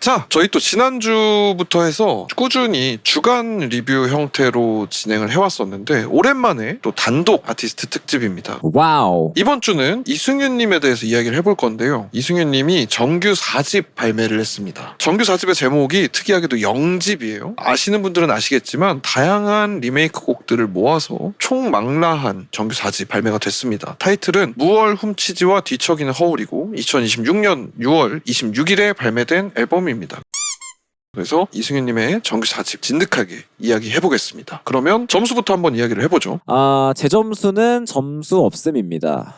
자, 저희 또 지난주부터 해서 꾸준히 주간 리뷰 형태로 진행을 해왔었는데 오랜만에 또 단독 아티스트 특집입니다. 와우. 이번 주는 이승윤님에 대해서 이야기를 해볼 건데요. 이승윤님이 정규 4집 발매를 했습니다. 정규 4집의 제목이 특이하게도 0집이에요. 아시는 분들은 아시겠지만 다양한 리메이크 곡들을 모아서 총망라한 정규 4집 발매가 됐습니다. 타이틀은 무얼 훔치지와 뒤척이는 허울이고 2026년 6월 26일에 발매된 앨범입니다. 그래서 이승윤님의 정규 4집 진득하게 이야기해보겠습니다. 그러면 점수부터 한번 이야기를 해보죠. 제 점수는 점수 없음입니다.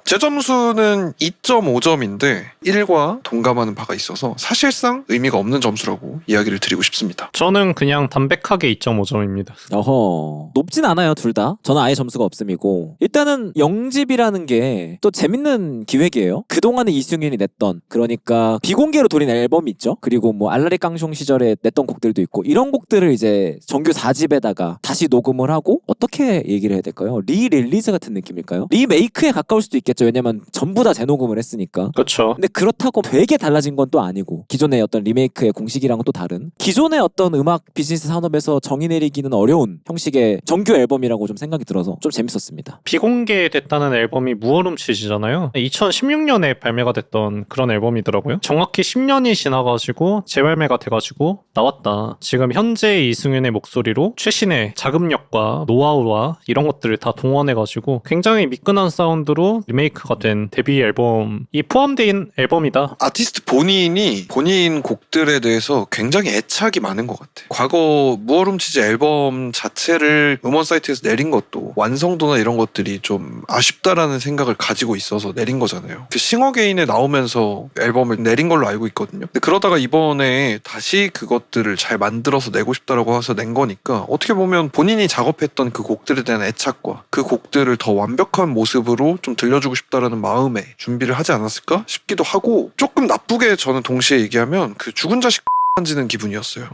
제 점수는 2.5점인데 1과 동감하는 바가 있어서 사실상 의미가 없는 점수라고 이야기를 드리고 싶습니다. 저는 그냥 담백하게 2.5점입니다. 어허. 높진 않아요, 둘 다. 저는 아예 점수가 없음이고. 일단은 0집이라는 게 또 재밌는 기획이에요. 그동안에 이승윤이 냈던, 그러니까 비공개로 돌린 앨범이 있죠. 그리고 뭐 알라리 깡숑 시절에 냈던 곡들도 있고, 이런 곡들을 이제 정규 4집에다가 다시 녹음을 하고, 어떻게 얘기를 해야 될까요? 리릴리즈 같은 느낌일까요? 리메이크에 가까울 수도 있겠죠. 왜냐면 전부 다 재녹음을 했으니까. 그렇죠. 근데 그렇다고 되게 달라진 건 또 아니고, 기존의 어떤 리메이크의 공식이랑은 또 다른, 기존의 어떤 음악 비즈니스 산업에서 정의 내리기는 어려운 형식의 정규 앨범이라고 좀 생각이 들어서 좀 재밌었습니다. 비공개됐다는 앨범이 무얼 훔치지잖아요. 2016년에 발매가 됐던 그런 앨범이더라고요. 정확히 10년이 지나가지고 재발매가 돼가지고 나왔다. 지금 현재 이승윤의 목소리로 최신의 자금력과 노하우와 이런 것들을 다 동원해가지고 굉장히 미끈한 사운드로 리메이크가 된 데뷔 앨범이 포함된 앨범이다. 아티스트 본인이 본인 곡들에 대해서 굉장히 애착이 많은 것 같아. 과거 무얼 훔치지 앨범 자체를 음원 사이트에서 내린 것도 완성도나 이런 것들이 좀 아쉽다라는 생각을 가지고 있어서 내린 거잖아요. 그 싱어게인에 나오면서 앨범을 내린 걸로 알고 있거든요. 근데 그러다가 이번에 다시 그것들을 잘 만들어서 내고 싶다라고 해서 낸 거니까 어떻게 보면 본인이 작업했던 그 곡들에 대한 애착과 그 곡들을 더 완벽한 모습으로 좀 들려주고 싶다라는 마음에 준비를 하지 않았을까 싶기도 하고, 조금 나쁘게 저는 동시에 얘기하면 그 죽은 자식 만지는 기분이었어요.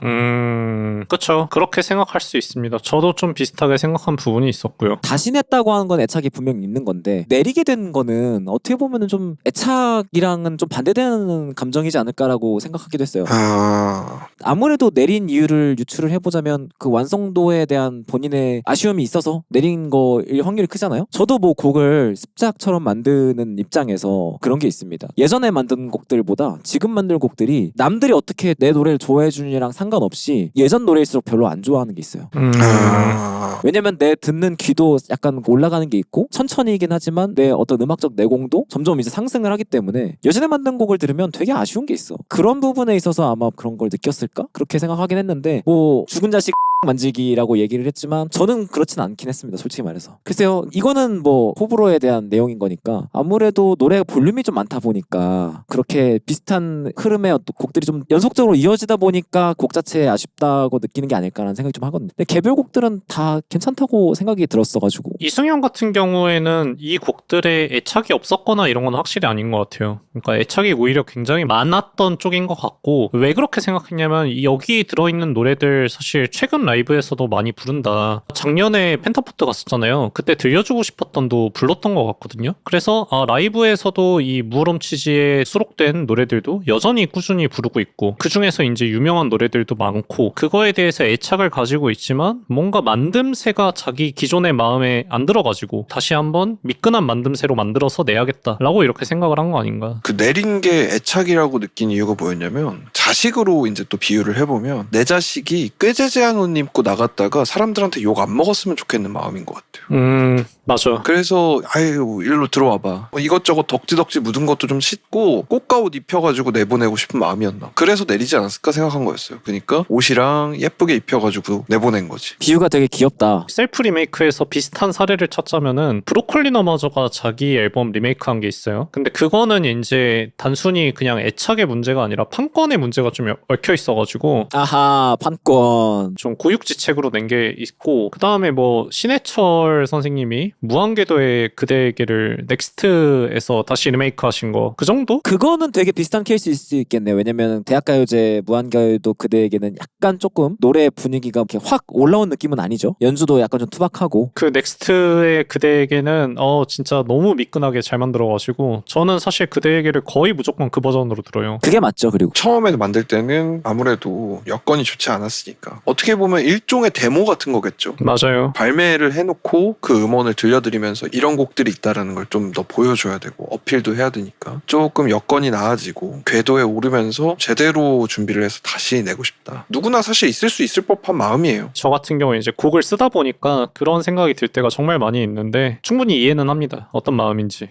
그쵸. 그렇게 생각할 수 있습니다. 저도 좀 비슷하게 생각한 부분이 있었고요. 다시 냈다고 하는 건 애착이 분명히 있는 건데, 내리게 된 거는 어떻게 보면은 좀 애착이랑은 좀 반대되는 감정이지 않을까라고 생각하기도 했어요. 아무래도 내린 이유를 유추를 해보자면 그 완성도에 대한 본인의 아쉬움이 있어서 내린 거일 확률이 크잖아요. 저도 뭐 곡을 습작처럼 만드는 입장에서 그런 게 있습니다. 예전에 만든 곡들보다 지금 만든 곡들이 남들이 어떻게 내 노래를 좋아해 주느냐랑 상관없이 예전 노래일수록 별로 안 좋아하는 게 있어요. 왜냐면 내 듣는 귀도 약간 올라가는 게 있고, 천천히이긴 하지만 내 어떤 음악적 내공도 점점 이제 상승을 하기 때문에 예전에 만든 곡을 들으면 되게 아쉬운 게 있어. 그런 부분에 있어서 아마 그런 걸 느꼈을까? 그렇게 생각하긴 했는데, 뭐 죽은 자식 만지기라고 얘기를 했지만 저는 그렇진 않긴 했습니다. 솔직히 말해서. 글쎄요, 이거는 뭐 호불호에 대한 내용인 거니까 아무래도 노래 볼륨이 좀 많다 보니까, 그렇게 비슷한 흐름의 곡들이 좀 연속적으로 이어지다 보니까 곡 자체에 아쉽다고 느끼는 게 아닐까라는 생각이 좀 하거든요. 근데 개별곡들은 다 괜찮다고 생각이 들었어가지고. 이승윤 같은 경우에는 이 곡들에 애착이 없었거나 이런 건 확실히 아닌 것 같아요. 그러니까 애착이 오히려 굉장히 많았던 쪽인 것 같고, 왜 그렇게 생각했냐면 여기 들어있는 노래들 사실 최근 라이브에서도 많이 부른다. 작년에 펜타포트 갔었잖아요. 그때 들려주고 싶었던도 불렀던 것 같거든요. 그래서 라이브에서도 이 무얼 훔치지에 수록된 노래들도 여전히 꾸준히 부르고 있고, 그 중에서 이제 유명한 노래들도 많고, 그거에 대해서 애착을 가지고 있지만 뭔가 만듦새가 자기 기존의 마음에 안 들어가지고 다시 한번 미끈한 만듦새로 만들어서 내야겠다라고 이렇게 생각을 한 거 아닌가. 그 내린 게 애착이라고 느낀 이유가 뭐였냐면, 자식으로 이제 또 비유를 해보면 내 자식이 꾀재재한 옷 입고 나갔다가 사람들한테 욕 안 먹었으면 좋겠는 마음인 것 같아요. 맞아. 그래서 아유 일로 들어와봐, 이것저것 덕지덕지 묻은 것도 좀 씻고 꽃가옷 입혀가지고 내보내고 싶은 마음이었나, 그래서 내리지 않았을까 생각한 거였어요. 그러니까 옷이랑 예쁘게 입혀가지고 내보낸 거지. 비유가 되게 귀엽다. 셀프 리메이크에서 비슷한 사례를 찾자면은 브로콜리 너마저가 자기 앨범 리메이크한 게 있어요. 근데 그거는 이제 단순히 그냥 애착의 문제가 아니라 판권의 문제가 좀 얽혀 있어가지고 아하, 판권. 좀 보육지책으로 낸 게 있고 그 다음에 뭐 신해철 선생님이 무한궤도의 그대에게를 넥스트에서 다시 리메이크하신 거 그 정도? 그거는 되게 비슷한 케이스일 수 있겠네요. 왜냐면 대학가요제 무한가요도 그대에게는 약간 조금 노래 분위기가 이렇게 확 올라온 느낌은 아니죠. 연주도 약간 좀 투박하고. 그 넥스트의 그대에게는 진짜 너무 미끈하게 잘 만들어가지고 저는 사실 그대에게를 거의 무조건 그 버전으로 들어요. 그게 맞죠. 그리고 처음에 만들 때는 아무래도 여건이 좋지 않았으니까 어떻게 보면 일종의 데모 같은 거겠죠. 맞아요. 발매를 해놓고 그 음원을 들려드리면서 이런 곡들이 있다라는 걸 좀 더 보여줘야 되고 어필도 해야 되니까 조금 여건이 나아지고 궤도에 오르면서 제대로 준비를 해서 다시 내고 싶다. 누구나 사실 있을 수 있을 법한 마음이에요. 저 같은 경우에 이제 곡을 쓰다 보니까 그런 생각이 들 때가 정말 많이 있는데 충분히 이해는 합니다. 어떤 마음인지.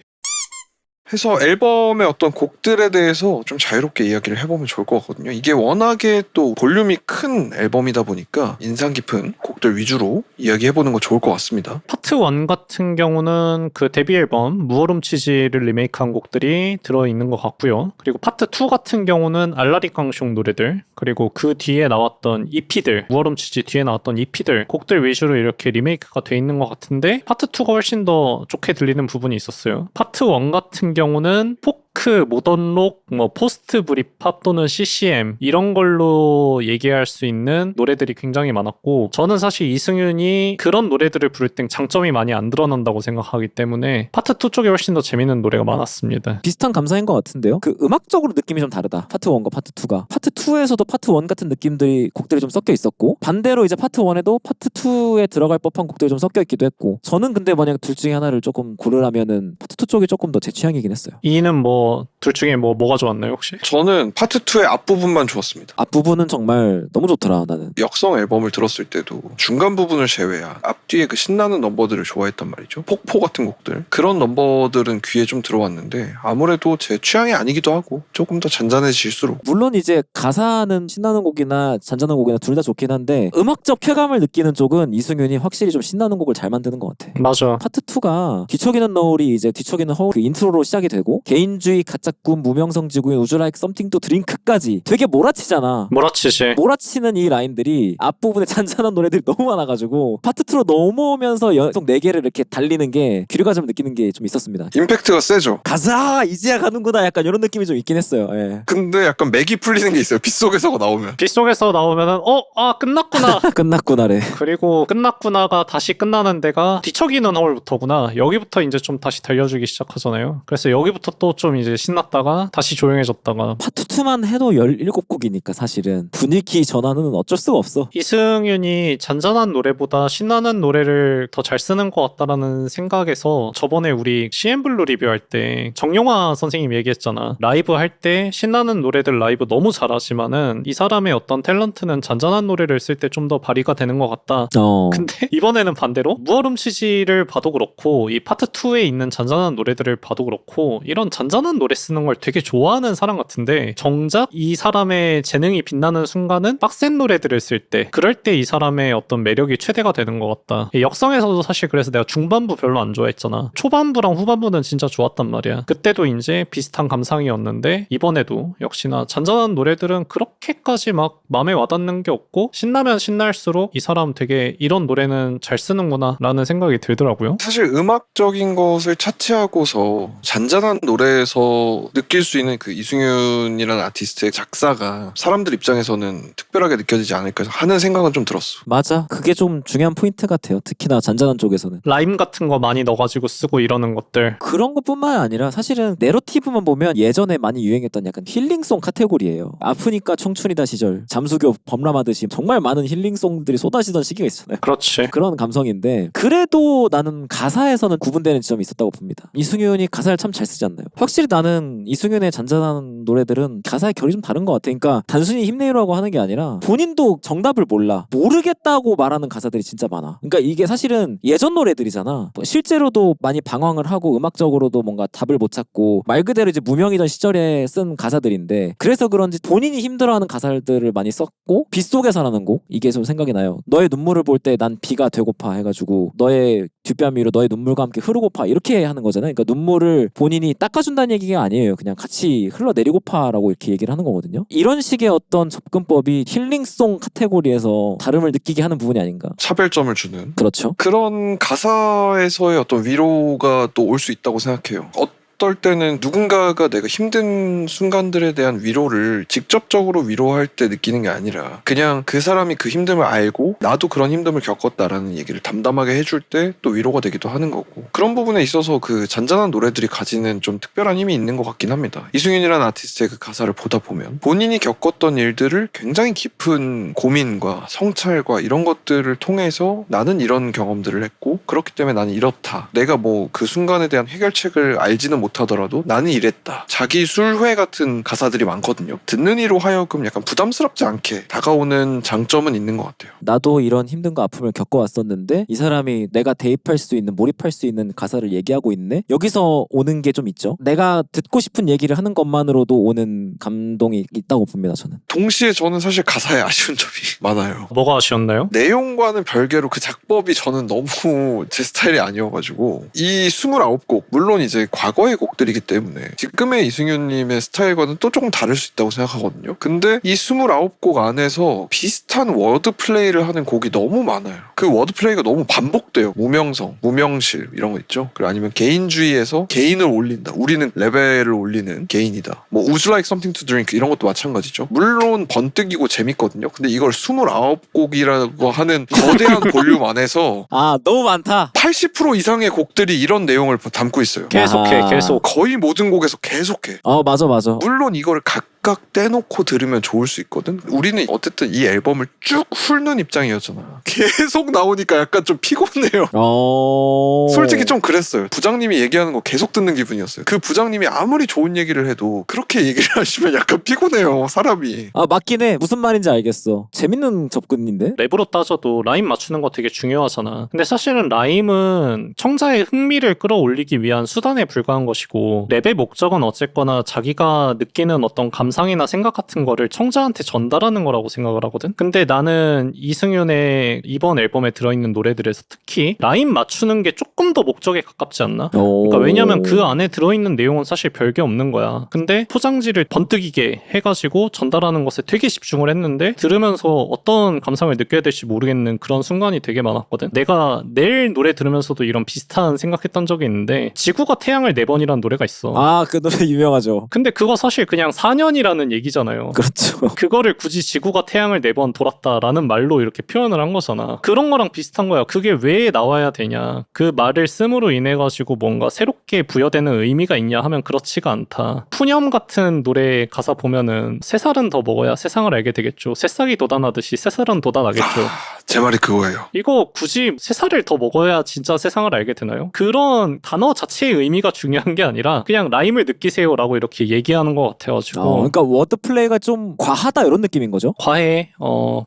해서 앨범의 어떤 곡들에 대해서 좀 자유롭게 이야기를 해보면 좋을 것 같거든요. 이게 워낙에 또 볼륨이 큰 앨범이다 보니까 인상 깊은 곡들 위주로 이야기해보는 거 좋을 것 같습니다. 파트 1 같은 경우는 그 데뷔 앨범 무얼음치지를 리메이크한 곡들이 들어있는 것 같고요. 그리고 파트 2 같은 경우는 알라리깡숑 노래들 그리고 그 뒤에 나왔던 EP들 무얼음치지 뒤에 나왔던 EP들 곡들 위주로 이렇게 리메이크가 돼 있는 것 같은데 파트 2가 훨씬 더 좋게 들리는 부분이 있었어요. 파트 1 같은 경우는 포크, 모던록, 뭐 포스트 브릿팝 또는 CCM 이런 걸로 얘기할 수 있는 노래들이 굉장히 많았고 저는 사실 이승윤이 그런 노래들을 부를 땐 장점이 많이 안 드러난다고 생각하기 때문에 파트 2 쪽에 훨씬 더 재밌는 노래가 많았습니다. 비슷한 감상인 것 같은데요. 그 음악적으로 느낌이 좀 다르다. 파트 1과 파트 2가. 파트 2에서도 파트 1 같은 곡들이 좀 섞여 있었고 반대로 이제 파트 1에도 파트 2에 들어갈 법한 곡들이 좀 섞여 있기도 했고 저는 근데 만약 둘 중에 하나를 조금 고르라면은 파트 2 쪽이 조금 더 제 취향이긴 했어요. 이는 뭐 둘 중에 뭐가 좋았나요 혹시? 저는 파트 2의 앞부분만 좋았습니다. 앞부분은 정말 너무 좋더라 나는. 역성 앨범을 들었을 때도 중간 부분을 제외한 앞뒤에 그 신나는 넘버들을 좋아했단 말이죠. 폭포 같은 곡들 그런 넘버들은 귀에 좀 들어왔는데 아무래도 제 취향이 아니기도 하고 조금 더 잔잔해질수록 물론 이제 가사는 신나는 곡이나 잔잔한 곡이나 둘 다 좋긴 한데 음악적 쾌감을 느끼는 쪽은 이승윤이 확실히 좀 신나는 곡을 잘 만드는 것 같아. 맞아. 파트 2가 뒤척이는 너울이 이제 뒤척이는 허울 그 인트로로 시작이 되고 개인주의 가짜꿈 무명성 지구인 우주 라이크 썸띵 또 드링크까지 되게 몰아치잖아. 몰아치지. 몰아치는 이 라인들이 앞부분에 잔잔한 노래들이 너무 많아가지고 파트 2로 넘어오면서 연속 4개를 이렇게 달리는 게 귀류가즘 느끼는 게 좀 있었습니다. 임팩트가 세죠. 가자 이제야 가는구나 약간 이런 느낌이 좀 있긴 했어요. 예. 근데 약간 맥이 풀리는 게 있어요. 빗속에서가 나오면. 빗속에서 나오면은 끝났구나. 끝났구나래. 그리고 끝났구나가 다시 끝나는 데가 뒤척이는 허울부터구나. 여기부터 이제 좀 다시 달려주기 시작하잖아요. 그래서 여기부터 또 좀 이제 신났다가 다시 조용해졌다가 파트 2만 해도 17곡이니까 사실은 분위기 전환은 어쩔 수가 없어. 이승윤이 잔잔한 노래보다 신나는 노래를 더 잘 쓰는 것 같다라는 생각에서 저번에 우리 CN블루 리뷰할 때 정용화 선생님 얘기했잖아. 라이브 할 때 신나는 노래들 라이브 너무 잘하지만은 이 사람의 어떤 탤런트는 잔잔한 노래를 쓸 때 좀 더 발휘가 되는 것 같다. 근데 이번에는 반대로 무얼음치지를 봐도 그렇고 이 파트 2에 있는 잔잔한 노래들을 봐도 그렇고 이런 잔잔한 노래 쓰는 걸 되게 좋아하는 사람 같은데 정작 이 사람의 재능이 빛나는 순간은 빡센 노래들을 쓸 때 그럴 때 이 사람의 어떤 매력이 최대가 되는 것 같다. 역성에서도 사실 그래서 내가 중반부 별로 안 좋아했잖아. 초반부랑 후반부는 진짜 좋았단 말이야. 그때도 이제 비슷한 감상이었는데 이번에도 역시나 잔잔한 노래들은 그렇게까지 막 마음에 와닿는 게 없고 신나면 신날수록 이 사람 되게 이런 노래는 잘 쓰는구나 라는 생각이 들더라고요. 사실 음악적인 것을 차치하고서 잔잔한 노래에서 느낄 수 있는 그 이승윤이라는 아티스트의 작사가 사람들 입장에서는 특별하게 느껴지지 않을까 하는 생각은 좀 들었어. 맞아. 그게 좀 중요한 포인트 같아요. 특히나 잔잔한 쪽에서는. 라임 같은 거 많이 넣어가지고 쓰고 이러는 것들. 그런 것뿐만 아니라 사실은 내러티브만 보면 예전에 많이 유행했던 약간 힐링송 카테고리예요. 아프니까 청춘이다 시절, 잠수교 범람하듯이 정말 많은 힐링송들이 쏟아지던 시기가 있잖아요. 그렇지. 그런 감성인데 그래도 나는 가사에서는 구분되는 지점이 있었다고 봅니다. 이승윤이 가사를 참 잘 쓰지 않나요? 확실히 나는 이승윤의 잔잔한 노래들은 가사의 결이 좀 다른 것 같아. 그러니까 단순히 힘내요라고 하는 게 아니라 본인도 정답을 몰라. 모르겠다고 말하는 가사들이 진짜 많아. 그러니까 이게 사실은 예전 노래들이잖아. 실제로도 많이 방황을 하고 음악적으로도 뭔가 답을 못 찾고 말 그대로 이제 무명이던 시절에 쓴 가사들인데 그래서 그런지 본인이 힘들어하는 가사들을 많이 썼고 빗속에서라는 곡 이게 좀 생각이 나요. 너의 눈물을 볼 때 난 비가 되고파 해가지고 너의 뒷뺨 위로 너의 눈물과 함께 흐르고파 이렇게 하는 거잖아요. 그러니까 눈물을 본인이 닦아준다는 얘기가 아니에요. 그냥 같이 흘러내리고파라고 이렇게 얘기를 하는 거거든요. 이런 식의 어떤 접근법이 힐링송 카테고리에서 다름을 느끼게 하는 부분이 아닌가. 차별점을 주는 그렇죠. 그런 가사에서의 어떤 위로가 또 올 수 있다고 생각해요. 어떨 때는 누군가가 내가 힘든 순간들에 대한 위로를 직접적으로 위로할 때 느끼는 게 아니라 그냥 그 사람이 그 힘듦을 알고 나도 그런 힘듦을 겪었다라는 얘기를 담담하게 해줄 때 또 위로가 되기도 하는 거고, 그런 부분에 있어서 그 잔잔한 노래들이 가지는 좀 특별한 힘이 있는 것 같긴 합니다. 이승윤이라는 아티스트의 그 가사를 보다 보면 본인이 겪었던 일들을 굉장히 깊은 고민과 성찰과 이런 것들을 통해서 나는 이런 경험들을 했고 그렇기 때문에 나는 이렇다, 내가 뭐 그 순간에 대한 해결책을 알지는 못하더라도 나는 이랬다, 자기 술회 같은 가사들이 많거든요. 듣는 이로 하여금 약간 부담스럽지 않게 다가오는 장점은 있는 것 같아요. 나도 이런 힘든거 아픔을 겪어왔었는데 이 사람이 내가 대입할 수 있는, 몰입할 수 있는 가사를 얘기하고 있네. 여기서 오는 게 좀 있죠. 내가 듣고 싶은 얘기를 하는 것만으로도 오는 감동이 있다고 봅니다. 저는. 동시에 저는 사실 가사에 아쉬운 점이 많아요. 뭐가 아쉬웠나요? 내용과는 별개로 그 작법이 저는 너무 제 스타일이 아니어가지고, 이 29곡 물론 이제 과거의 곡들이기 때문에 지금의 이승윤님의 스타일과는 또 조금 다를 수 있다고 생각하거든요. 근데 이 29곡 안에서 비슷한 워드 플레이를 하는 곡이 너무 많아요. 그 워드 플레이가 너무 반복돼요. 무명성, 무명실 이런 거 있죠. 그리고 아니면 개인주의에서 개인을 올린다, 우리는 레벨을 올리는 개인이다, 뭐 Would you like something to drink 이런 것도 마찬가지죠. 물론 번뜩이고 재밌거든요. 근데 이걸 29곡이라고 하는 거대한 볼륨 안에서 아, 너무 많다. 80% 이상의 곡들이 이런 내용을 담고 있어요. 계속해 아. 계속. 거의 모든 곡에서 계속해. 맞아. 물론 이걸 각각 떼놓고 들으면 좋을 수 있거든. 우리는 어쨌든 이 앨범을 쭉 훑는 입장이었잖아. 계속 나오니까 약간 좀 피곤해요. 솔직히 좀 그랬어요. 부장님이 얘기하는 거 계속 듣는 기분이었어요. 그 부장님이 아무리 좋은 얘기를 해도 그렇게 얘기를 하시면 약간 피곤해요, 사람이. 맞긴 해. 무슨 말인지 알겠어. 재밌는 접근인데? 랩으로 따져도 라임 맞추는 거 되게 중요하잖아. 근데 사실은 라임은 청자의 흥미를 끌어올리기 위한 수단에 불과한 것이고, 랩의 목적은 어쨌거나 자기가 느끼는 어떤 감상이나 생각 같은 거를 청자한테 전달하는 거라고 생각을 하거든. 근데 나는 이승윤의 이번 앨범에 들어있는 노래들에서 특히 라임 맞추는 게 조금 더 목적에 가깝지 않나? 그러니까 왜냐면 그 안에 들어있는 내용은 사실 별게 없는 거야. 근데 포장지를 번뜩이게 해가지고 전달하는 것에 되게 집중을 했는데 들으면서 어떤 감상을 느껴야 될지 모르겠는 그런 순간이 되게 많았거든. 내가 내일 노래 들으면서도 이런 비슷한 생각했던 적이 있는데, 지구가 태양을 4번이라는 노래가 있어. 그 노래 유명하죠. 근데 그거 사실 그냥 4년이라는 얘기잖아요. 그렇죠. 그거를 굳이 지구가 태양을 4번 돌았다라는 말로 이렇게 표현을 한 거잖아. 그런 거랑 비슷한 거야. 그게 왜 나와야 되냐. 그 말을 씀으로 인해 가지고 뭔가 새롭게 부여되는 의미가 있냐 하면 그렇지가 않다. 푸념 같은 노래 가사 보면은 3살은 더 먹어야 세상을 알게 되겠죠. 새싹이 돋아나듯이 3살은 돋아나겠죠. 제 말이 그거예요. 이거 굳이 3살을 더 먹어야 진짜 세상을 알게 되나요? 그런 단어 자체의 의미가 중요한 게 아니라 그냥 라임을 느끼세요라고 이렇게 얘기하는 것 같아가지고. 그러니까 워드 플레이가 좀 과하다 이런 느낌인 거죠?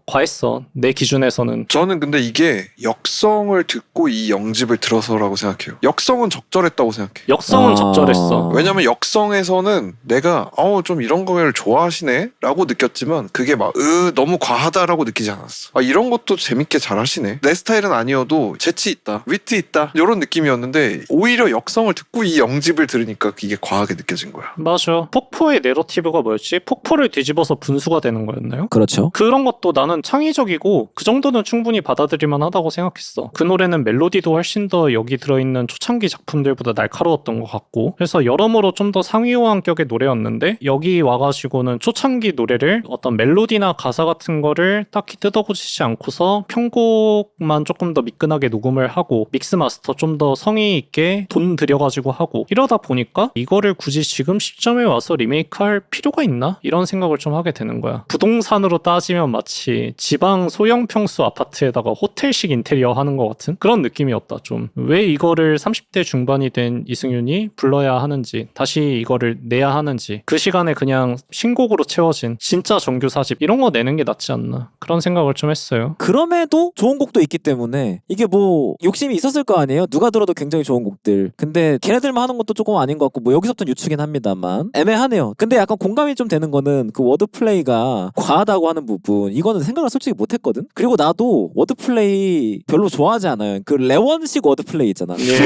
과했어. 내 기준에서는. 저는 근데 이게 역성을 듣고 이 영집을 들어서라고 생각해요. 역성은 적절했다고 생각해. 역성은 적절했어. 왜냐면 역성에서는 내가 좀 이런 거를 좋아하시네 라고 느꼈지만 그게 막 너무 과하다라고 느끼지 않았어. 이런 것도 재밌게 잘 하시네, 내 스타일은 아니어도 재치 있다, 위트 있다, 이런 느낌이었는데 오히려 역성을 듣고 이 영집을 들으니까 이게 과하게 느껴진 거야. 맞아. 폭포의 내러티브가 뭐였지? 폭포를 뒤집어서 분수가 되는 거였나요? 그렇죠. 그런 것도 나는 창의적이고 그 정도는 충분히 받아들일만 하다고 생각했어. 그 노래는 멜로디도 훨씬 더 여기 들어있는 초창기 작품들보다 날카로웠던 것 같고, 그래서 여러모로 좀 더 상위호환격의 노래였는데 여기 와가지고는 초창기 노래를 어떤 멜로디나 가사 같은 거를 딱히 뜯어고치지 않고서 편곡만 조금 더 미끈하게 녹음을 하고 믹스 마스터 좀 더 성의 있게 돈 들여가지고 하고, 이러다 보니까 이거를 굳이 지금 시점에 와서 리메이크할 필요가 있나? 이런 생각을 좀 하게 되는 거야. 부동산으로 따지면 마치 지방 소형 평수 아파트에다가 호텔식 인테리어 하는 것 같은 그런 느낌이었다. 좀 왜 이거를 30대 중반이 된 이승윤이 불러야 하는지, 다시 이거를 내야 하는지, 그 시간에 그냥 신곡으로 채워진 진짜 정규 4집 이런 거 내는 게 낫지 않나, 그런 생각을 좀 했어요. 그런 그럼에도 좋은 곡도 있기 때문에 이게 뭐 욕심이 있었을 거 아니에요. 누가 들어도 굉장히 좋은 곡들. 근데 걔네들만 하는 것도 조금 아닌 것 같고 뭐 여기서부터 유추긴 합니다만 애매하네요. 근데 약간 공감이 좀 되는 거는 그 워드플레이가 과하다고 하는 부분, 이거는 생각을 솔직히 못했거든. 그리고 나도 워드플레이 별로 좋아하지 않아요. 그 레원식 워드플레이 있잖아. 예.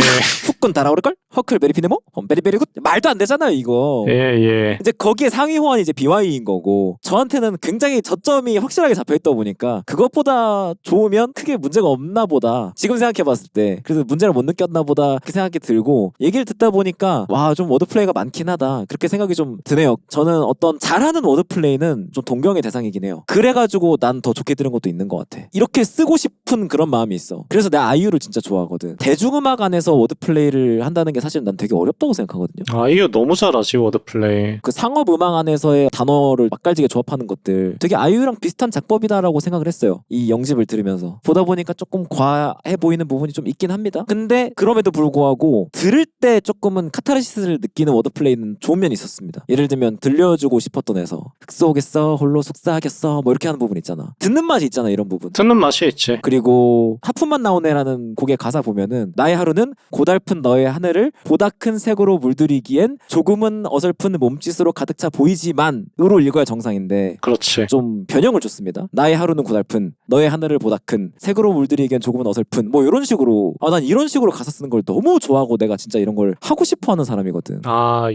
훅군 달아오를걸? 허클 베리피네모? 베리베리굿? 말도 안 되잖아요 이거. 예. 이제 거기에 상위 호환이 이제 BY인 거고, 저한테는 굉장히 저점이 확실하게 잡혀있다 보니까 그것보다 좋으면 크게 문제가 없나 보다, 지금 생각해봤을 때. 그래서 문제를 못 느꼈나 보다 그렇게 생각이 들고, 얘기를 듣다 보니까 와, 좀 워드플레이가 많긴 하다 그렇게 생각이 좀 드네요. 저는 어떤 잘하는 워드플레이는 좀 동경의 대상이긴 해요. 그래가지고 난 더 좋게 들은 것도 있는 것 같아. 이렇게 쓰고 싶은 그런 마음이 있어. 그래서 내가 아이유를 진짜 좋아하거든. 대중음악 안에서 워드플레이를 한다는 게 사실 난 되게 어렵다고 생각하거든요. 아이유 너무 잘하지 워드플레이. 그 상업 음악 안에서의 단어를 맛깔지게 조합하는 것들 되게 아이유랑 비슷한 작법이다라고 생각을 했어요. 이 영집을 들으면서 보다 보니까 조금 과해 보이는 부분이 좀 있긴 합니다. 근데 그럼에도 불구하고 들을 때 조금은 카타르시스를 느끼는 워드플레이는 좋은 면이 있었습니다. 예를 들면 들려주고 싶었던 에서 흑소겠어 홀로 속삭였어 뭐 이렇게 하는 부분 있잖아. 듣는 맛이 있잖아 이런 부분. 듣는 맛이 있지. 그리고 하품만 나오네라는 곡의 가사 보면은 나의 하루는 고달픈 너의 하늘을 보다 큰 색으로 물들이기엔 조금은 어설픈 몸짓으로 가득 차 보이지만으로 읽어야 정상인데 그렇지. 좀 변형을 줬습니다. 나의 하루는 고달픈 너의 하늘을 보다 큰 색으로 물들이기엔 조금은 어설픈 뭐 이런 식으로. 난 이런 식으로 가사 쓰는 걸 너무 좋아하고 내가 진짜 이런 걸 하고 싶어하는 사람이거든.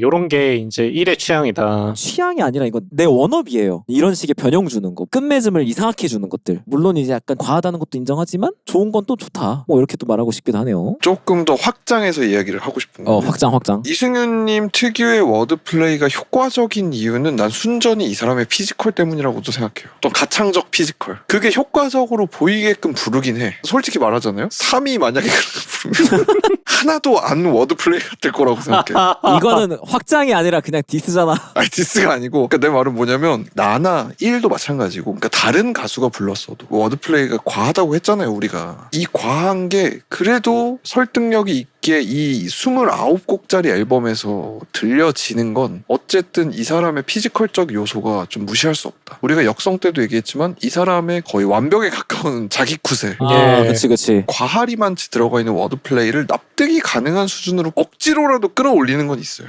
요런 게 이제 일의 취향이다. 취향이 아니라 이건 내 워너비예요. 이런 식의 변형 주는 거, 끝맺음을 이상하게 주는 것들. 물론 이제 약간 과하다는 것도 인정하지만 좋은 건 또 좋다. 뭐 이렇게 또 말하고 싶기도 하네요. 조금 더 확장해서 이야기를 하고 싶은 거. 확장. 이승윤님 특유의 워드플레이가 효과적인 이유는 난 순전히 이 사람의 피지컬 때문이라고도 생각해요. 또 가창적 피지컬. 그게 효과적으로 보이게끔 부르긴 해. 솔직히 말하잖아요. 3이 만약에 그렇게 부르면 하나도 안 워드플레이가 될 거라고 생각해. 이거는 확장이 아니라 그냥 디스잖아. 아니 디스가 아니고, 그러니까 내 말은 뭐냐면 나나 1도 마찬가지고, 그러니까 다른 가수가 불렀어도 워드플레이가 과하다고 했잖아요 우리가. 이 과한 게 그래도 설득력이 있게 이 29곡짜리 앨범에서 들려지는 건 어쨌든 이 사람의 피지컬적 요소가 좀 무시할 수 없다. 우리가 역성 때도 얘기했지만 이 사람의 거의 완벽에 가까운 자기 쿠세, 그치. 과하리만 들어가 있는 워드플레이를 납득이 가능한 수준으로 억지로라도 끌어올리는 건 있어요.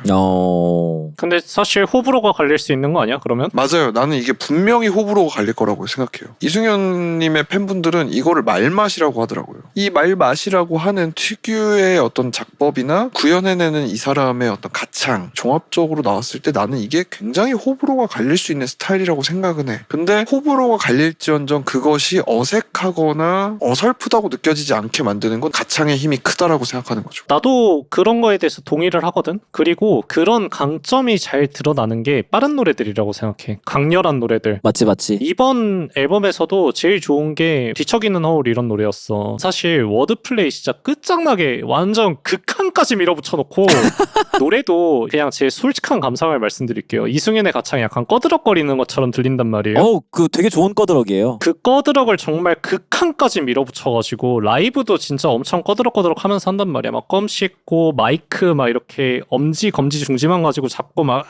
근데 사실 호불호가 갈릴 수 있는 거 아니야 그러면? 맞아요. 나는 이게 분명히 호불호가 갈릴 거라고 생각해요. 이승윤님의 팬분들은 이거를 말맛이라고 하더라고요. 이 말맛이라고 하는 특유의 어떤 작법이나 구현해내는 이 사람의 어떤 가창, 종합적으로 나왔을 때 나는 이게 굉장히 호불호가 갈릴 수 있는 스타일이라고 생각은 해. 근데 호불호가 갈릴지언정 그것이 어색하거나 어설프다고 느껴지지 않게 만드는 건 가창의 힘이 크다라고 생각하는 거죠. 나도 그런 거에 대해서 동의를 하거든. 그리고 그런 강점이 잘 드러나는 게 빠른 노래들이라고 생각해. 강렬한 노래들. 맞지. 이번 앨범에서도 제일 좋은 게 뒤척이는 허울 이런 노래였어. 사실 워드플레이 진짜 끝장나게 완전 극한까지 밀어붙여놓고 노래도 그냥 제 솔직한 감상을 말씀드릴게요. 이승윤의 가창이 약간 꺼드럭거리는 것처럼 들린단 말이에요. 그 되게 좋은 꺼드럭이에요. 그 꺼드럭을 정말 극한까지 밀어붙여가지고 라이브도 진짜 엄청 꺼드럭꺼드럭 하면서 한단 말이야. 막 껌 씻고 마이크 막 이렇게 엄지 검지 중지만 가지고 잡고 막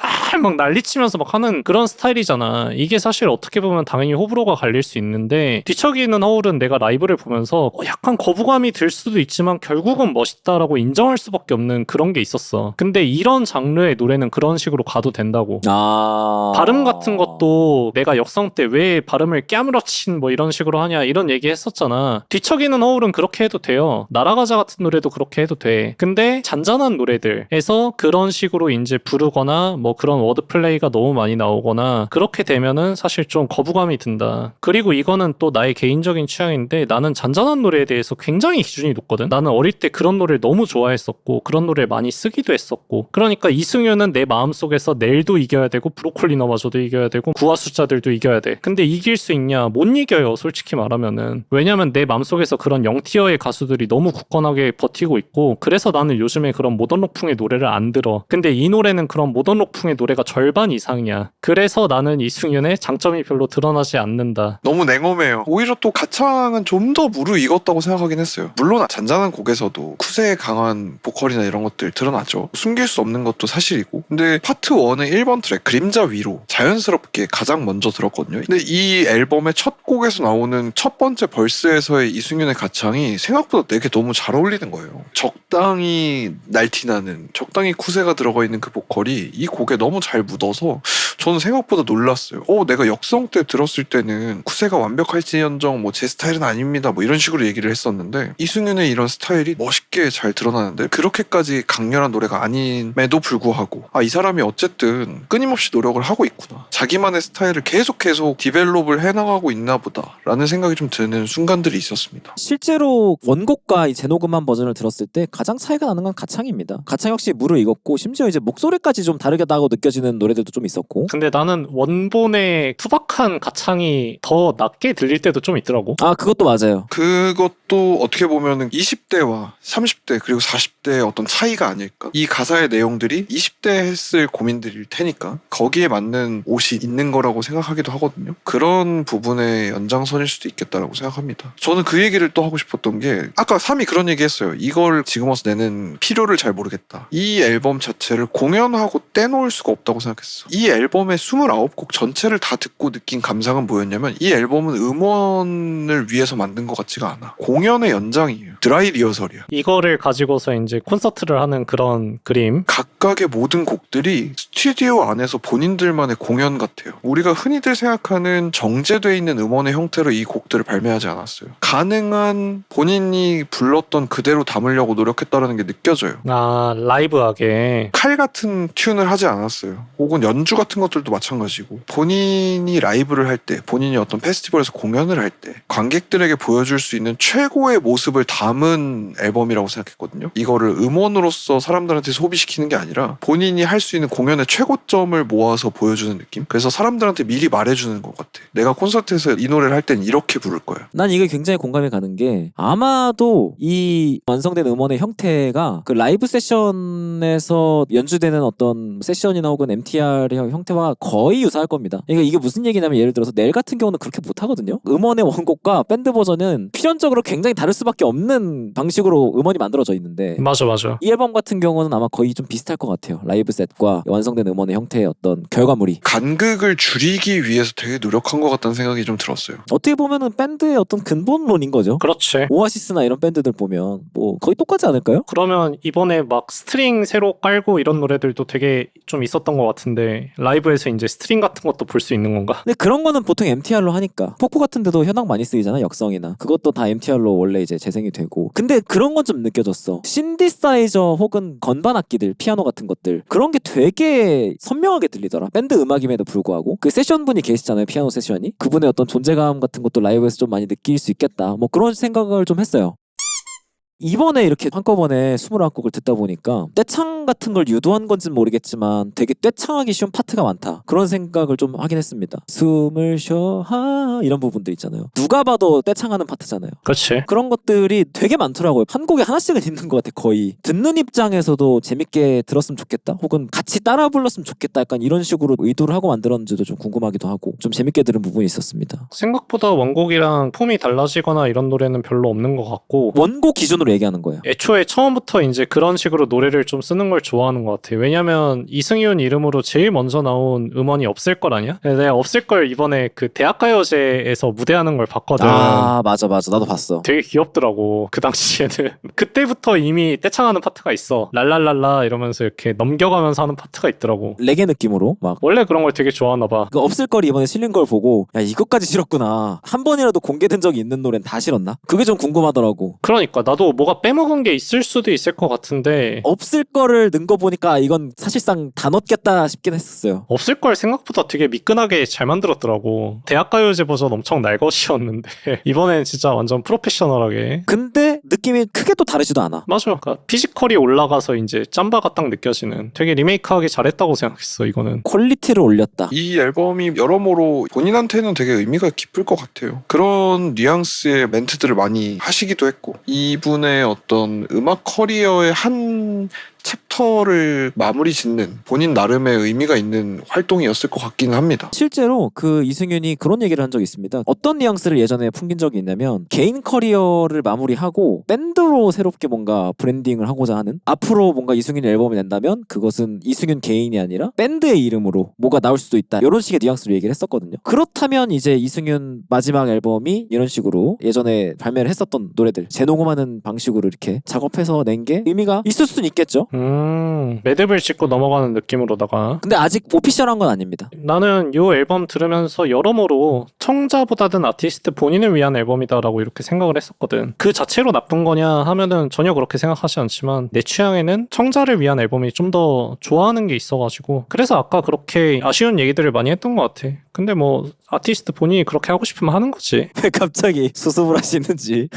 난리치면서 막 하는 그런 스타일이잖아. 이게 사실 어떻게 보면 당연히 호불호가 갈릴 수 있는데 뒤척이는 허울은 내가 라이브를 보면서 약간 거부감이 들 수도 있지만 결국은 멋있다라고 인정할 수밖에 없는 그런 게 있었어. 근데 이런 장르의 노래는 그런 식으로 가도 된다고. 발음 같은 것도 내가 역성 때 왜 발음을 깨물어친 뭐 이런 식으로 하냐 이런 얘기 했었잖아. 뒤척이는 허울은 그렇게 해도 돼요. 날아가자 같은 노래도 그렇게 해도 돼. 근데 잔잔한 노래들에서 그런 식으로 이제 부르거나 뭐 그런 워드플레이가 너무 많이 나오거나 그렇게 되면은 사실 좀 거부감이 든다. 그리고 이거는 또 나의 개인적인 취향인데 나는 잔잔한 노래에 대해서 굉장히 기준이 높거든. 나는 어릴 때 그런 노래를 너무 좋아했었고 그런 노래를 많이 쓰기도 했었고. 그러니까 이승윤은 내 마음속에서 넬도 이겨야 되고 브로콜리 너마저도 이겨야 되고 구화 숫자들도 이겨야 돼. 근데 이길 수 있냐? 못 이겨요 솔직히 말하면은. 왜냐면 내 마음속에서 그런 0티어의 가수들이 너무 굳건하게 버티고 있고 있고 그래서 나는 요즘에 그런 모던록풍의 노래를 안 들어. 근데 이 노래는 그런 모던록풍의 노래가 절반 이상이야. 그래서 나는 이승윤의 장점이 별로 드러나지 않는다. 너무 냉엄해요. 오히려 또 가창은 좀 더 무르익었다고 생각하긴 했어요. 물론 잔잔한 곡에서도 쿠세의 강한 보컬이나 이런 것들 드러나죠. 숨길 수 없는 것도 사실이고. 근데 파트 1의 1번 트랙 그림자 위로 자연스럽게 가장 먼저 들었거든요. 근데 이 앨범의 첫 곡에서 나오는 첫 번째 벌스에서의 이승윤의 가창이 생각보다 되게 너무 잘 어울리는 거예요. 적당히 날티나는, 적당히 쿠세가 들어가 있는 그 보컬이 이 곡에 너무 잘 묻어서 저는 생각보다 놀랐어요. 내가 역성 때 들었을 때는 쿠세가 완벽할지언정 뭐 제 스타일은 아닙니다 뭐 이런 식으로 얘기를 했었는데 이승윤의 이런 스타일이 멋있게 잘 드러나는데 그렇게까지 강렬한 노래가 아님에도 불구하고 이 사람이 어쨌든 끊임없이 노력을 하고 있구나, 자기만의 스타일을 계속 디벨롭을 해나가고 있나 보다 라는 생각이 좀 드는 순간들이 있었습니다. 실제로 원곡과 이 재녹음한 버전을 들었을 때 가장 차이가 나는 건 가창입니다. 가창 역시 무르익었고 심지어 이제 목소리까지 좀 다르다고 느껴지는 노래들도 좀 있었고. 근데 나는 원본의 투박한 가창이 더 낮게 들릴 때도 좀 있더라고. 그것도 맞아요. 그것도 어떻게 보면은 20대와 30대 그리고 40대의 어떤 차이가 아닐까. 이 가사의 내용들이 20대 했을 고민들일 테니까 거기에 맞는 옷이 있는 거라고 생각하기도 하거든요. 그런 부분의 연장선일 수도 있겠다라고 생각합니다. 저는 그 얘기를 또 하고 싶었던 게 아까 3이 그런 얘기 했어요. 이걸 지금 와서 내는 필요를 잘 모르겠다. 이 앨범 자체를 공연하고 떼놓을 수가 없다고 생각했어. 이 앨범의 29곡 전체를 다 듣고 느낀 감상은 뭐였냐면 이 앨범은 음원을 위해서 만든 것 같지가 않아. 공연의 연장이에요. 드라이 리허설이야. 이거를 가지고서 이제 콘서트를 하는 그런 그림. 각각의 모든 곡들이 스튜디오 안에서 본인들만의 공연 같아요. 우리가 흔히들 생각하는 정제되어 있는 음원의 형태로 이 곡들을 발매하지 않았어요. 가능한 본인이 불렀던 그대로 담으려고 노력했다는 게 느껴져요. 라이브하게. 칼 같은 튠을 하지 않았어요. 혹은 연주 같은 것들도 마찬가지고 본인이 라이브를 할 때, 본인이 어떤 페스티벌에서 공연을 할 때 관객들에게 보여줄 수 있는 최고의 모습을 담은 앨범이라고 생각했거든요. 이거를 음원으로서 사람들한테 소비시키는 게 아니라 본인이 할 수 있는 공연의 최고점을 모아서 보여주는 느낌? 그래서 사람들한테 미리 말해주는 것 같아. 내가 콘서트에서 이 노래를 할 땐 이렇게 부를 거야. 난 이게 굉장히 공감이 가는 게 아마도 이 완성된 음원의 형태가 그 라이브 세션에서 연주되는 어떤 세션이나 혹은 MTR의 형태와 거의 유사할 겁니다. 그러니까 이게 무슨 얘기냐면 예를 들어서 넬 같은 경우는 그렇게 못하거든요. 음원의 원곡과 밴드 버전은 필연적으로 굉장히 다를 수밖에 없는 방식으로 음원이 만들어져 있는데 맞아. 이 앨범 같은 경우는 아마 거의 좀 비슷할 것 같아요. 라이브 셋과 완성된 음원의 형태의 어떤 결과물이. 간극을 줄이기 위해서 되게 노력한 것 같다는 생각이 좀 들었어요. 어떻게 보면은 밴드의 어떤 근본론인 거죠. 그렇지. 오아시스나 이런 밴드들 보면 뭐 거의 똑같지 않을까요? 그러면 이번에 막 스트링 새로 깔고 이런 노래들도 되게 좀 있었던 것 같은데 라이브에서 이제 스트링 같은 것도 볼 수 있는 건가? 근데 그런 거는 보통 MTR로 하니까 폭포 같은 데도 현악 많이 쓰이잖아. 역성이나 그것도 다 MTR로 원래 이제 재생이 되고. 근데 그런 건 좀 느껴졌어. 신디사이저 혹은 건반 악기들, 피아노 같은 것들 그런 게 되게 선명하게 들리더라. 밴드 음악임에도 불구하고 그 세션 분이 계시잖아요. 피아노 세션이. 그분의 어떤 존재감 같은 것도 라이브에서 좀 많이 느낄 수 있겠다. 뭐 그런 생각을 좀 했어요. 이번에 이렇게 한꺼번에 21곡을 듣다 보니까 떼창 같은 걸 유도한 건지는 모르겠지만 되게 떼창하기 쉬운 파트가 많다. 그런 생각을 좀 하긴 했습니다. 숨을 쉬어 이런 부분들 있잖아요. 누가 봐도 떼창하는 파트잖아요. 그렇지. 그런 것들이 되게 많더라고요. 한 곡에 하나씩은 있는 것 같아. 거의 듣는 입장에서도 재밌게 들었으면 좋겠다 혹은 같이 따라 불렀으면 좋겠다 약간 이런 식으로 의도를 하고 만들었는지도 좀 궁금하기도 하고 좀 재밌게 들은 부분이 있었습니다. 생각보다 원곡이랑 폼이 달라지거나 이런 노래는 별로 없는 것 같고 원곡 기준으로 얘기하는 거예요. 애초에 처음부터 이제 그런 식으로 노래를 좀 쓰는 걸 좋아하는 것 같아요. 왜냐면 이승윤 이름으로 제일 먼저 나온 음원이 없을 걸 아니야? 내가 없을 걸 이번에 그 대학가요제에서 무대하는 걸 봤거든. 맞아 나도 봤어. 되게 귀엽더라고 그 당시에는. 그때부터 이미 떼창하는 파트가 있어. 랄랄랄라 이러면서 이렇게 넘겨가면서 하는 파트가 있더라고. 레게 느낌으로 막 원래 그런 걸 되게 좋아하나 봐. 그 없을 걸 이번에 실린 걸 보고 야 이것까지 싫었구나. 한 번이라도 공개된 적이 있는 노래는 다 싫었나? 그게 좀 궁금하더라고. 그러니까 나도 뭐가 빼먹은 게 있을 수도 있을 것 같은데 없을 거를 넣은 거 보니까 이건 사실상 다 넣겠다 싶긴 했었어요. 없을 걸 생각보다 되게 미끈하게 잘 만들었더라고. 대학가요제 버전 엄청 날것이었는데 이번엔 진짜 완전 프로페셔널하게. 근데 느낌이 크게 또 다르지도 않아. 맞아. 그러니까 피지컬이 올라가서 이제 짬바가 딱 느껴지는 되게 리메이크하기 잘했다고 생각했어 이거는. 퀄리티를 올렸다. 이 앨범이 여러모로 본인한테는 되게 의미가 깊을 것 같아요. 그런 뉘앙스의 멘트들을 많이 하시기도 했고 이분의 이번에 어떤 음악 커리어의 한 챕터를 마무리 짓는 본인 나름의 의미가 있는 활동이었을 것 같기는 합니다. 실제로 그 이승윤이 그런 얘기를 한 적이 있습니다. 어떤 뉘앙스를 예전에 풍긴 적이 있냐면 개인 커리어를 마무리하고 밴드로 새롭게 뭔가 브랜딩을 하고자 하는, 앞으로 뭔가 이승윤이 앨범을 낸다면 그것은 이승윤 개인이 아니라 밴드의 이름으로 뭐가 나올 수도 있다, 이런 식의 뉘앙스로 얘기를 했었거든요. 그렇다면 이제 이승윤 마지막 앨범이 이런 식으로 예전에 발매를 했었던 노래들 재녹음하는 방식으로 이렇게 작업해서 낸 게 의미가 있을 수는 있겠죠. 매듭을 짓고 넘어가는 느낌으로다가. 근데 아직 오피셜한 건 아닙니다. 나는 이 앨범 들으면서 여러모로 청자보다는 아티스트 본인을 위한 앨범이다라고 이렇게 생각을 했었거든. 그 자체로 나쁜 거냐 하면은 전혀 그렇게 생각하지 않지만 내 취향에는 청자를 위한 앨범이 좀 더 좋아하는 게 있어가지고, 그래서 아까 그렇게 아쉬운 얘기들을 많이 했던 것 같아. 근데 뭐 아티스트 본인이 그렇게 하고 싶으면 하는 거지. 왜 갑자기 수습을 하시는지.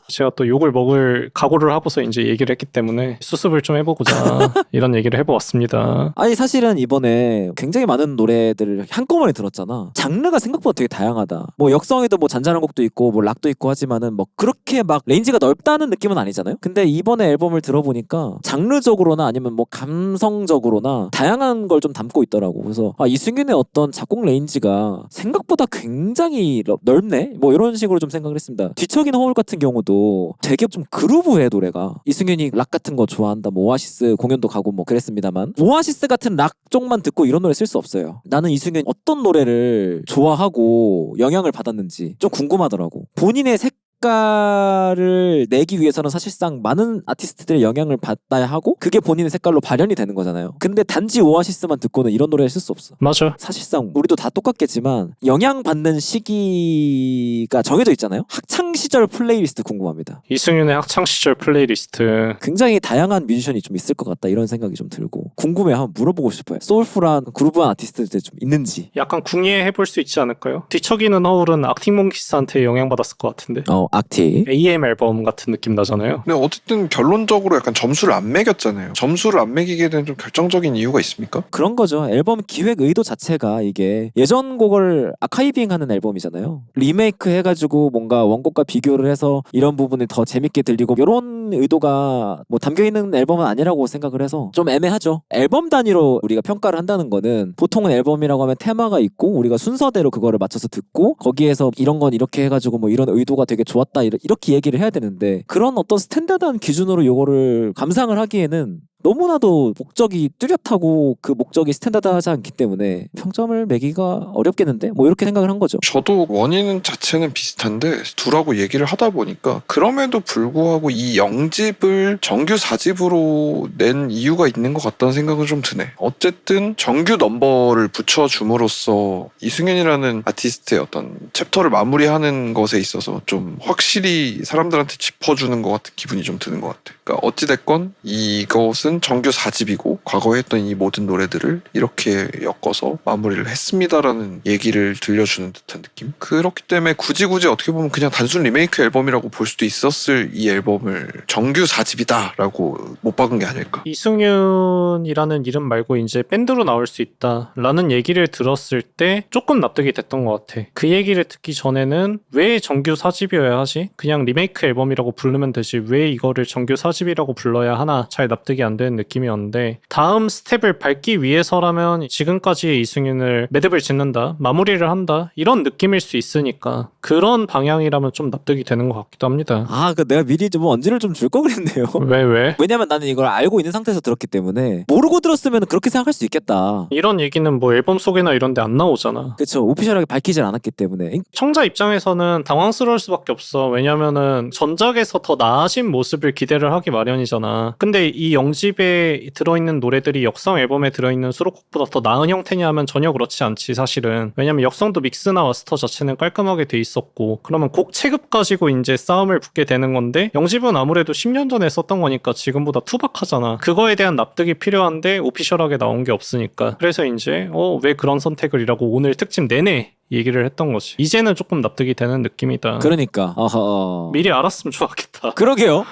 제가 또 욕을 먹을 각오를 하고서 이제 얘기를 했기 때문에 수습을 좀 해보고자 이런 얘기를 해보았습니다. 아니 사실은 이번에 굉장히 많은 노래들을 한꺼번에 들었잖아. 장르가 생각보다 되게 다양하다. 뭐 역성에도 뭐 잔잔한 곡도 있고 뭐 락도 있고 하지만은 뭐 그렇게 막 레인지가 넓다는 느낌은 아니잖아요. 근데 이번에 앨범을 들어보니까 장르적으로나 아니면 뭐 감성적으로나 다양한 걸 좀 담고 있더라고. 그래서 이승윤의 어떤 작곡 레인지가 생각보다 굉장히 넓네? 뭐 이런 식으로 좀 생각을 했습니다. 뒤척인 허울 같은 경우도 되게 좀 그루브해, 노래가. 이승윤이 락 같은 거 좋아한다, 뭐 오아시스 공연도 가고 뭐 그랬습니다만 오아시스 같은 락 쪽만 듣고 이런 노래 쓸 수 없어요. 나는 이승윤이 어떤 노래를 좋아하고 영향을 받았는지 좀 궁금하더라고. 본인의 색깔을 내기 위해서는 사실상 많은 아티스트들의 영향을 받아야 하고 그게 본인의 색깔로 발현이 되는 거잖아요. 근데 단지 오아시스만 듣고는 이런 노래를 쓸 수 없어. 맞아. 사실상 우리도 다 똑같겠지만 영향받는 시기가 정해져 있잖아요. 학창시절 플레이리스트 궁금합니다. 이승윤의 학창시절 플레이리스트. 굉장히 다양한 뮤지션이 좀 있을 것 같다, 이런 생각이 좀 들고 궁금해. 한번 물어보고 싶어요. 소울풀한 그루브한 아티스트들 좀 있는지. 약간 궁예해볼 수 있지 않을까요? 뒤척이는 허울은 악팅몽키스한테 영향받았을 것 같은데. 악티. AM 앨범 같은 느낌 나잖아요. 근데 어쨌든 결론적으로 약간 점수를 안 매겼잖아요. 점수를 안 매기게 된 좀 결정적인 이유가 있습니까? 그런 거죠. 앨범 기획 의도 자체가 이게 예전 곡을 아카이빙하는 앨범이잖아요. 리메이크 해가지고 뭔가 원곡과 비교를 해서 이런 부분을 더 재밌게 들리고 이런 의도가 뭐 담겨있는 앨범은 아니라고 생각을 해서 좀 애매하죠. 앨범 단위로 우리가 평가를 한다는 거는 보통은 앨범이라고 하면 테마가 있고 우리가 순서대로 그거를 맞춰서 듣고 거기에서 이런 건 이렇게 해가지고 뭐 이런 의도가 되게 좋았다 이렇게 얘기를 해야 되는데, 그런 어떤 스탠다드한 기준으로 요거를 감상을 하기에는 너무나도 목적이 뚜렷하고 그 목적이 스탠다드하지 않기 때문에 평점을 매기가 어렵겠는데? 뭐 이렇게 생각을 한 거죠. 저도 원인 자체는 비슷한데 둘하고 얘기를 하다 보니까 그럼에도 불구하고 이 0집을 정규 4집으로 낸 이유가 있는 것 같다는 생각은 좀 드네. 어쨌든 정규 넘버를 붙여줌으로써 이승윤이라는 아티스트의 어떤 챕터를 마무리하는 것에 있어서 좀 확실히 사람들한테 짚어주는 것 같은 기분이 좀 드는 것 같아. 그러니까 어찌됐건 이것은 정규 4집이고 과거에 했던 이 모든 노래들을 이렇게 엮어서 마무리를 했습니다라는 얘기를 들려주는 듯한 느낌. 그렇기 때문에 굳이 어떻게 보면 그냥 단순 리메이크 앨범이라고 볼 수도 있었을 이 앨범을 정규 4집이다라고 못 박은 게 아닐까. 이승윤이라는 이름 말고 이제 밴드로 나올 수 있다라는 얘기를 들었을 때 조금 납득이 됐던 것 같아. 그 얘기를 듣기 전에는 왜 정규 4집이어야 하지? 그냥 리메이크 앨범이라고 부르면 되지 왜 이거를 정규 4집이라고 불러야 하나 잘 납득이 안 되는 느낌이었는데, 다음 스텝을 밟기 위해서라면 지금까지의 이승윤을 매듭을 짓는다, 마무리를 한다 이런 느낌일 수 있으니까 그런 방향이라면 좀 납득이 되는 것 같기도 합니다. 내가 미리 좀 언지를 좀 줄 걸 그랬네요. 왜? 왜냐면 나는 이걸 알고 있는 상태에서 들었기 때문에 모르고 들었으면 그렇게 생각할 수 있겠다. 이런 얘기는 뭐 앨범 속이나 이런 데 안 나오잖아. 그쵸. 오피셜하게 밝히질 않았기 때문에. 청자 입장에서는 당황스러울 수밖에 없어. 왜냐면은 전작에서 더 나아진 모습을 기대를 하기 마련이잖아. 근데 이 0집에 들어있는 노래들이 역성 앨범에 들어있는 수록곡보다 더 나은 형태냐 하면 전혀 그렇지 않지 사실은. 왜냐면 역성도 믹스나 마스터 자체는 깔끔하게 돼 있었고, 그러면 곡 체급 가지고 이제 싸움을 붙게 되는 건데 0집은 아무래도 10년 전에 썼던 거니까 지금보다 투박하잖아. 그거에 대한 납득이 필요한데 오피셜하게 나온 게 없으니까. 그래서 이제 왜 그런 선택을 이라고 오늘 특집 내내 얘기를 했던 거지. 이제는 조금 납득이 되는 느낌이다. 그러니까 어허. 미리 알았으면 좋았겠다. 그러게요.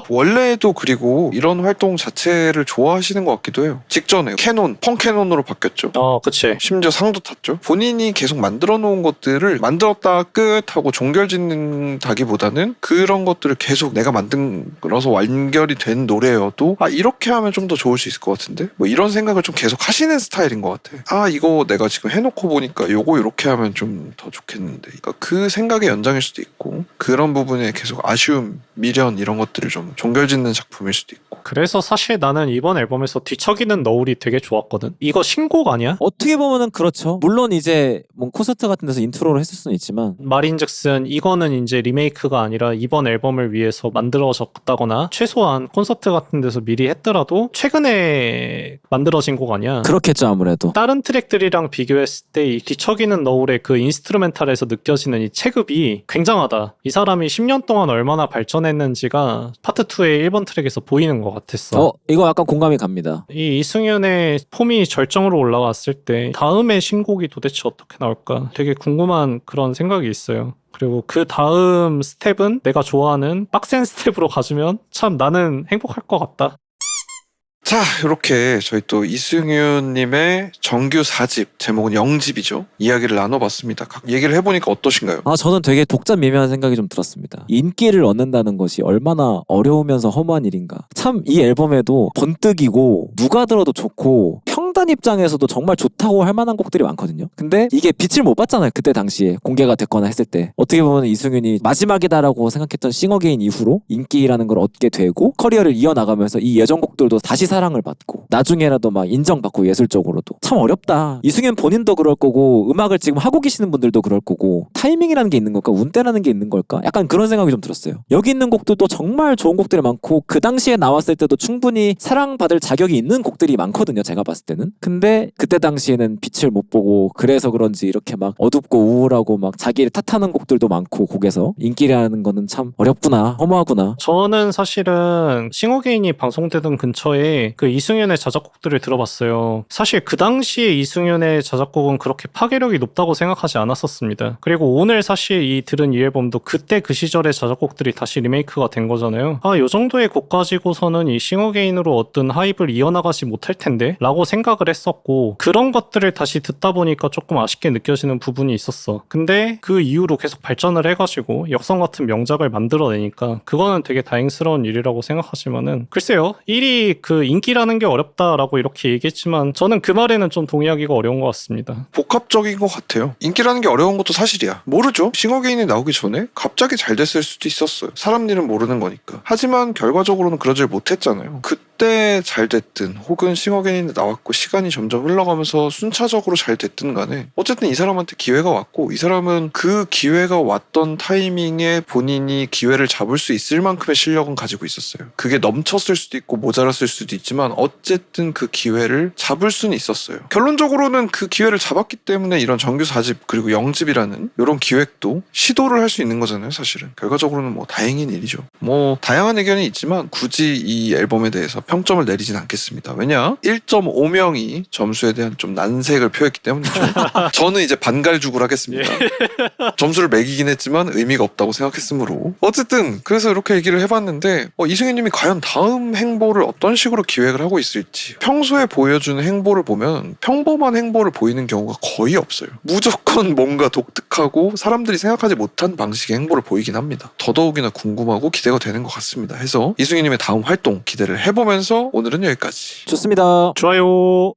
원래도 그리고 이런 활동 자체를 좋아하시는 것 같기도 해요. 직전에 캐논, 펑캐논으로 바뀌었죠. 그치. 심지어 상도 탔죠. 본인이 계속 만들어 놓은 것들을 만들었다 끝 하고 종결 짓는다기보다는 그런 것들을 계속 내가 만들어서 완결이 된 노래여도 이렇게 하면 좀 더 좋을 수 있을 것 같은데 뭐 이런 생각을 좀 계속 하시는 스타일인 것 같아. 이거 내가 지금 해놓고 보니까 요거 이렇게 하면 좀 더 좋겠는데, 그러니까 그 생각의 연장일 수도 있고 그런 부분에 계속 아쉬움, 미련 이런 것들을 좀 종결 짓는 작품일 수도 있고. 그래서 사실 나는 이번 앨범에서 뒤척이는 너울이 되게 좋았거든. 이거 신곡 아니야? 어떻게 보면은 그렇죠. 물론 이제 뭐 콘서트 같은 데서 인트로를 했을 수는 있지만 말인즉슨 이거는 이제 리메이크가 아니라 이번 앨범을 위해서 만들어졌다거나 최소한 콘서트 같은 데서 미리 했더라도 최근에 만들어진 곡 아니야. 그렇겠죠 아무래도. 다른 트랙들이랑 비교했을 때 이 뒤척이는 너울의 그 인스트루멘탈에서 느껴지는 이 체급이 굉장하다. 이 사람이 10년 동안 얼마나 발전했는지가 파트 2의 1번 트랙에서 보이는 것 같았어. 이거 약간 공감이 갑니다. 이 이승윤의 폼이 절정으로 올라왔을 때 다음의 신곡이 도대체 어떻게 나올까 되게 궁금한 그런 생각이 있어요. 그리고 그 다음 스텝은 내가 좋아하는 빡센 스텝으로 가주면 참 나는 행복할 것 같다. 자, 이렇게 저희 또 이승윤님의 정규 4집, 제목은 영집이죠. 이야기를 나눠봤습니다. 얘기를 해보니까 어떠신가요? 저는 되게 독자미묘한 생각이 좀 들었습니다. 인기를 얻는다는 것이 얼마나 어려우면서 허무한 일인가. 참 이 앨범에도 번뜩이고 누가 들어도 좋고 평단 입장에서도 정말 좋다고 할 만한 곡들이 많거든요. 근데 이게 빛을 못 봤잖아요. 그때 당시에 공개가 됐거나 했을 때. 어떻게 보면 이승윤이 마지막이다라고 생각했던 싱어게인 이후로 인기라는 걸 얻게 되고 커리어를 이어나가면서 이 예전곡들도 다시 사랑을 받고 나중에라도 막 인정받고 예술적으로도 참 어렵다. 이승윤 본인도 그럴 거고 음악을 지금 하고 계시는 분들도 그럴 거고 타이밍이라는 게 있는 걸까? 운때라는 게 있는 걸까? 약간 그런 생각이 좀 들었어요. 여기 있는 곡들도 정말 좋은 곡들이 많고 그 당시에 나왔을 때도 충분히 사랑받을 자격이 있는 곡들이 많거든요. 제가 봤을 때는. 근데 그때 당시에는 빛을 못 보고 그래서 그런지 이렇게 막 어둡고 우울하고 막 자기를 탓하는 곡들도 많고 곡에서 인기라는 거는 참 어렵구나. 허무하구나. 저는 사실은 싱어게인이 방송되던 근처에 그 이승윤의 자작곡들을 들어봤어요. 사실 그 당시에 이승윤의 자작곡은 그렇게 파괴력이 높다고 생각하지 않았었습니다. 그리고 오늘 사실 들은 이 앨범도 그때 그 시절의 자작곡들이 다시 리메이크가 된 거잖아요. 요 정도의 곡 가지고서는 이 싱어게인으로 어떤 하입을 이어나가지 못할 텐데 라고 생각을 했었고 그런 것들을 다시 듣다 보니까 조금 아쉽게 느껴지는 부분이 있었어. 근데 그 이후로 계속 발전을 해가지고 역성 같은 명작을 만들어내니까 그거는 되게 다행스러운 일이라고 생각하지만은 글쎄요. 1위 그 인기라는 게 어렵다라고 이렇게 얘기했지만 저는 그 말에는 좀 동의하기가 어려운 것 같습니다. 복합적인 것 같아요. 인기라는 게 어려운 것도 사실이야. 모르죠. 싱어게인이 나오기 전에 갑자기 잘 됐을 수도 있었어요. 사람 일은 모르는 거니까. 하지만 결과적으로는 그러질 못했잖아요. 그때 잘 됐든 혹은 싱어게인이 나왔고 시간이 점점 흘러가면서 순차적으로 잘 됐든 간에 어쨌든 이 사람한테 기회가 왔고 이 사람은 그 기회가 왔던 타이밍에 본인이 기회를 잡을 수 있을 만큼의 실력은 가지고 있었어요. 그게 넘쳤을 수도 있고 모자랐을 수도 있지만 어쨌든 그 기회를 잡을 수는 있었어요. 결론적으로는 그 기회를 잡았기 때문에 이런 정규 4집 그리고 영집이라는 이런 기획도 시도를 할 수 있는 거잖아요. 사실은 결과적으로는 뭐 다행인 일이죠. 뭐 다양한 의견이 있지만 굳이 이 앨범에 대해서 평점을 내리진 않겠습니다. 왜냐? 1.5명이 점수에 대한 좀 난색을 표했기 때문이죠. 저는 이제 반갈죽을 하겠습니다. 점수를 매기긴 했지만 의미가 없다고 생각했으므로 어쨌든 그래서 이렇게 얘기를 해봤는데 이승윤님이 과연 다음 행보를 어떤 식으로 기획을 하고 있을지 평소에 보여주는 행보를 보면 평범한 행보를 보이는 경우가 거의 없어요. 무조건 뭔가 독특하고 사람들이 생각하지 못한 방식의 행보를 보이긴 합니다. 더더욱이나 궁금하고 기대가 되는 것 같습니다. 해서 이승윤님의 다음 활동 기대를 해보면서 오늘은 여기까지. 좋습니다. 좋아요.